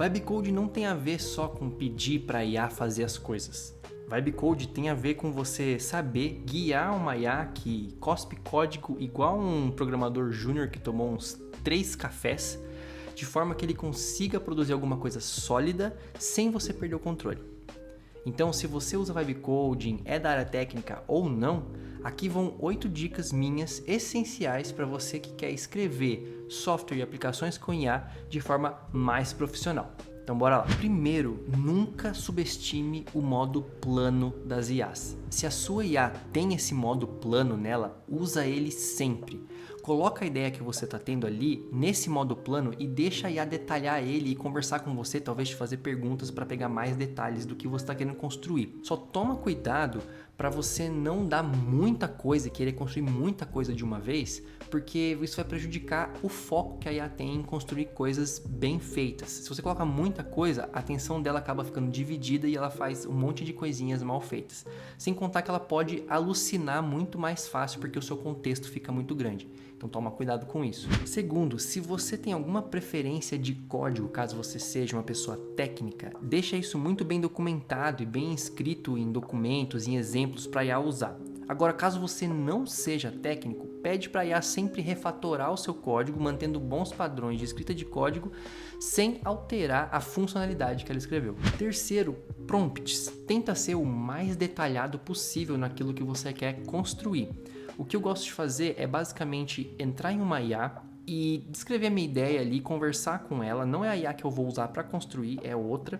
Vibe Code não tem a ver só com pedir para a IA fazer as coisas. Vibe Code tem a ver com você saber guiar uma IA que cospe código igual um programador júnior que tomou uns 3 cafés, de forma que ele consiga produzir alguma coisa sólida sem você perder o controle. Então, se você usa Vibe Coding, é da área técnica ou não, aqui vão 8 dicas minhas essenciais para você que quer escrever software e aplicações com IA de forma mais profissional. Então bora lá. Primeiro, nunca subestime o modo plano das IAs. Se a sua IA tem esse modo plano nela, usa ele sempre. Coloca a ideia que você está tendo ali nesse modo plano e deixa a IA detalhar ele e conversar com você, talvez te fazer perguntas para pegar mais detalhes do que você está querendo construir. Só toma cuidado para você não dar muita coisa e querer construir muita coisa de uma vez, porque isso vai prejudicar o foco que a IA tem em construir coisas bem feitas. Se você coloca muita coisa, a atenção dela acaba ficando dividida e ela faz um monte de coisinhas mal feitas. Sem contar que ela pode alucinar muito mais fácil porque o seu contexto fica muito grande. Então toma cuidado com isso. Segundo, se você tem alguma preferência de código, caso você seja uma pessoa técnica, deixa isso muito bem documentado e bem escrito em documentos, em exemplos para a IA usar. Agora, caso você não seja técnico, pede para a IA sempre refatorar o seu código, mantendo bons padrões de escrita de código, sem alterar a funcionalidade que ela escreveu. Terceiro, prompts. Tenta ser o mais detalhado possível naquilo que você quer construir. O que eu gosto de fazer é basicamente entrar em uma IA e descrever a minha ideia ali, conversar com ela. Não é a IA que eu vou usar para construir, é outra.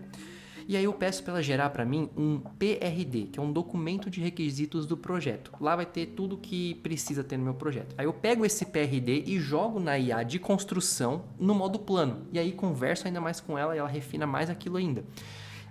E aí eu peço para ela gerar para mim um PRD, que é um documento de requisitos do projeto. Lá vai ter tudo que precisa ter no meu projeto. Aí eu pego esse PRD e jogo na IA de construção no modo plano. E aí converso ainda mais com ela e ela refina mais aquilo ainda.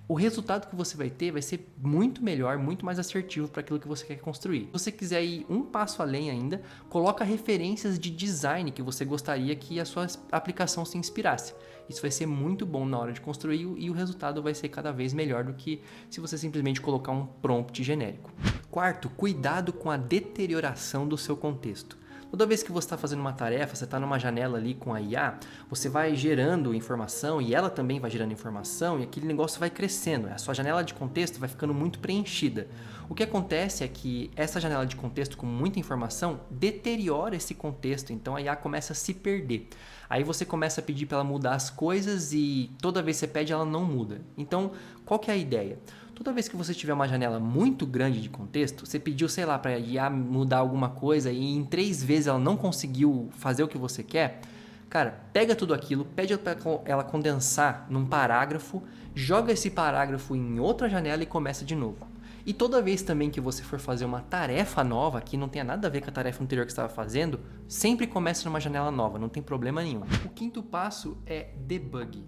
O resultado que você vai ter vai ser muito melhor, muito mais assertivo para aquilo que você quer construir. Se você quiser ir um passo além ainda, coloca referências de design que você gostaria que a sua aplicação se inspirasse. Isso vai ser muito bom na hora de construir e o resultado vai ser cada vez melhor do que se você simplesmente colocar um prompt genérico. Quarto, cuidado com a deterioração do seu contexto. Toda vez que você está fazendo uma tarefa, você está numa janela ali com a IA, você vai gerando informação e ela também vai gerando informação e aquele negócio vai crescendo. A sua janela de contexto vai ficando muito preenchida. O que acontece é que essa janela de contexto com muita informação deteriora esse contexto, então a IA começa a se perder. Aí você começa a pedir para ela mudar as coisas e toda vez que você pede ela não muda. Então, qual que é a ideia? Toda vez que você tiver uma janela muito grande de contexto, você pediu, sei lá, para a IA mudar alguma coisa e em 3 vezes ela não conseguiu fazer o que você quer, cara, pega tudo aquilo, pede para ela condensar num parágrafo, joga esse parágrafo em outra janela e começa de novo. E toda vez também que você for fazer uma tarefa nova, que não tenha nada a ver com a tarefa anterior que você estava fazendo, sempre comece numa janela nova, não tem problema nenhum. O quinto passo é debug.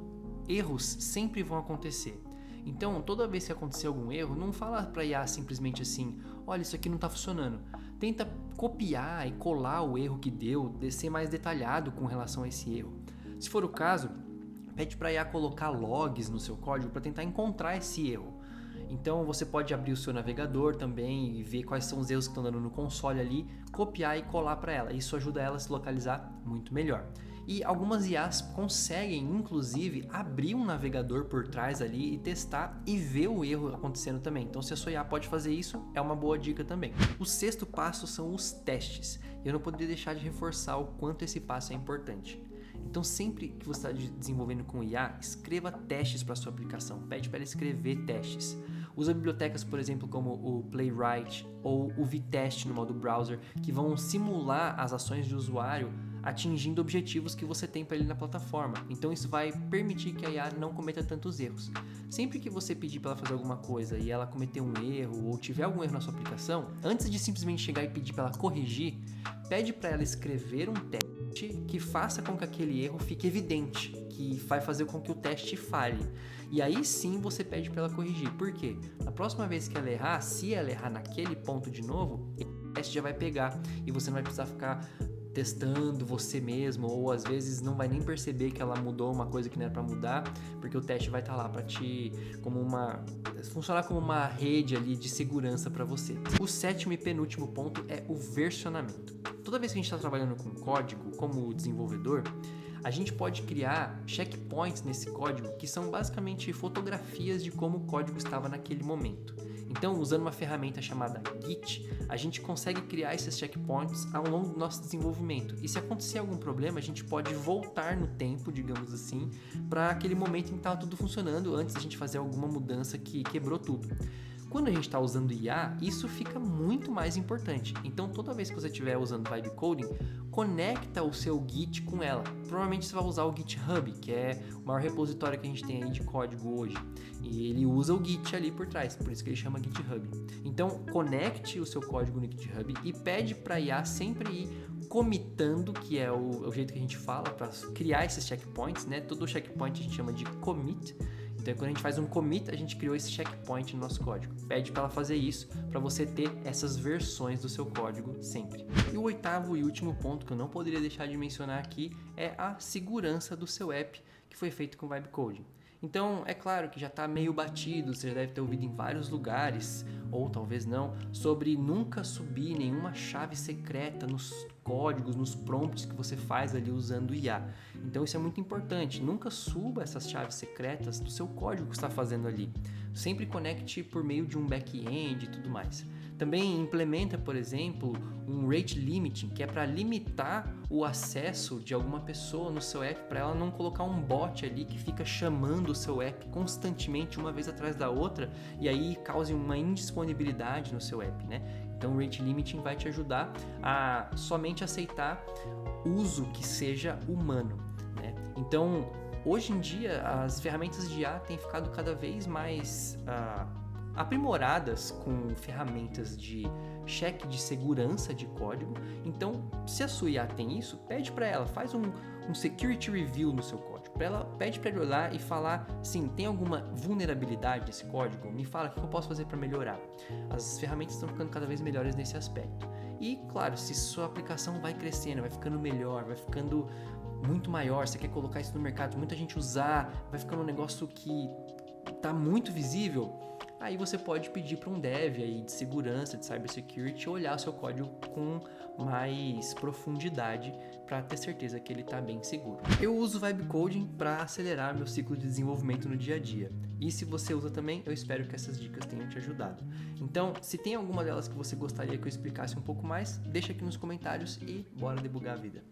Erros sempre vão acontecer. Então, toda vez que acontecer algum erro, não fala para a IA simplesmente assim, olha, isso aqui não está funcionando. Tenta copiar e colar o erro que deu, ser mais detalhado com relação a esse erro. Se for o caso, pede para a IA colocar logs no seu código para tentar encontrar esse erro. Então, você pode abrir o seu navegador também e ver quais são os erros que estão dando no console ali, copiar e colar para ela. Isso ajuda ela a se localizar muito melhor. E algumas IAs conseguem, inclusive, abrir um navegador por trás ali e testar e ver o erro acontecendo também. Então, se a sua IA pode fazer isso, é uma boa dica também. O sexto passo são os testes. Eu não poderia deixar de reforçar o quanto esse passo é importante. Então, sempre que você está desenvolvendo com IA, escreva testes para a sua aplicação. Pede para ela escrever testes. Usa bibliotecas, por exemplo, como o Playwright ou o VTest no modo browser, que vão simular as ações de usuário atingindo objetivos que você tem para ele na plataforma. Então isso vai permitir que a IA não cometa tantos erros. Sempre que você pedir para ela fazer alguma coisa e ela cometer um erro ou tiver algum erro na sua aplicação, antes de simplesmente chegar e pedir para ela corrigir, pede para ela escrever um teste que faça com que aquele erro fique evidente, que vai fazer com que o teste falhe. E aí sim você pede para ela corrigir. Por quê? Na próxima vez que ela errar, se ela errar naquele ponto de novo, o teste já vai pegar e você não vai precisar ficar testando você mesmo, ou às vezes não vai nem perceber que ela mudou uma coisa que não era para mudar, porque o teste vai estar lá para te funcionar como uma rede ali de segurança para você. O sétimo e penúltimo ponto é o versionamento. Toda vez que a gente está trabalhando com código como desenvolvedor, A gente pode criar checkpoints nesse código que são basicamente fotografias de como o código estava naquele momento. Então, usando uma ferramenta chamada Git, a gente consegue criar esses checkpoints ao longo do nosso desenvolvimento. E se acontecer algum problema, a gente pode voltar no tempo, digamos assim, para aquele momento em que estava tudo funcionando antes da gente fazer alguma mudança que quebrou tudo. Quando a gente está usando IA, isso fica muito mais importante. Então, toda vez que você estiver usando Vibe Coding, conecta o seu Git com ela. Provavelmente você vai usar o GitHub, que é o maior repositório que a gente tem aí de código hoje. E ele usa o Git ali por trás, por isso que ele chama GitHub. Então, conecte o seu código no GitHub e pede para a IA sempre ir commitando, que é o jeito que a gente fala para criar esses checkpoints, né? Todo checkpoint a gente chama de commit. Então, quando a gente faz um commit, a gente criou esse checkpoint no nosso código. Pede para ela fazer isso para você ter essas versões do seu código sempre. E o oitavo e último ponto que eu não poderia deixar de mencionar aqui é a segurança do seu app que foi feito com Vibe Coding. Então, é claro que já está meio batido, você já deve ter ouvido em vários lugares, ou talvez não, sobre nunca subir nenhuma chave secreta nos códigos, nos prompts que você faz ali usando IA. Então, isso é muito importante. Nunca suba essas chaves secretas do seu código que você está fazendo ali. Sempre conecte por meio de um back-end e tudo mais. Também implementa, por exemplo, um rate limiting, que é para limitar o acesso de alguma pessoa no seu app, para ela não colocar um bot ali que fica chamando o seu app constantemente uma vez atrás da outra e aí cause uma indisponibilidade no seu app, né? Então o rate limiting vai te ajudar a somente aceitar uso que seja humano, né? Então, hoje em dia, as ferramentas de IA têm ficado cada vez mais aprimoradas com ferramentas de cheque de segurança de código. Então, se a sua IA tem isso, pede para ela, faz um security review no seu código. Pede para ele olhar e falar, sim, tem alguma vulnerabilidade nesse código? Me fala o que eu posso fazer para melhorar. As ferramentas estão ficando cada vez melhores nesse aspecto. E, claro, se sua aplicação vai crescendo, vai ficando melhor, vai ficando muito maior, você quer colocar isso no mercado, muita gente usar, vai ficando um negócio que está muito visível, aí você pode pedir para um dev aí de segurança, de cybersecurity, olhar o seu código com mais profundidade para ter certeza que ele está bem seguro. Eu uso Vibe Coding para acelerar meu ciclo de desenvolvimento no dia a dia. E se você usa também, eu espero que essas dicas tenham te ajudado. Então, se tem alguma delas que você gostaria que eu explicasse um pouco mais, deixa aqui nos comentários e bora debugar a vida.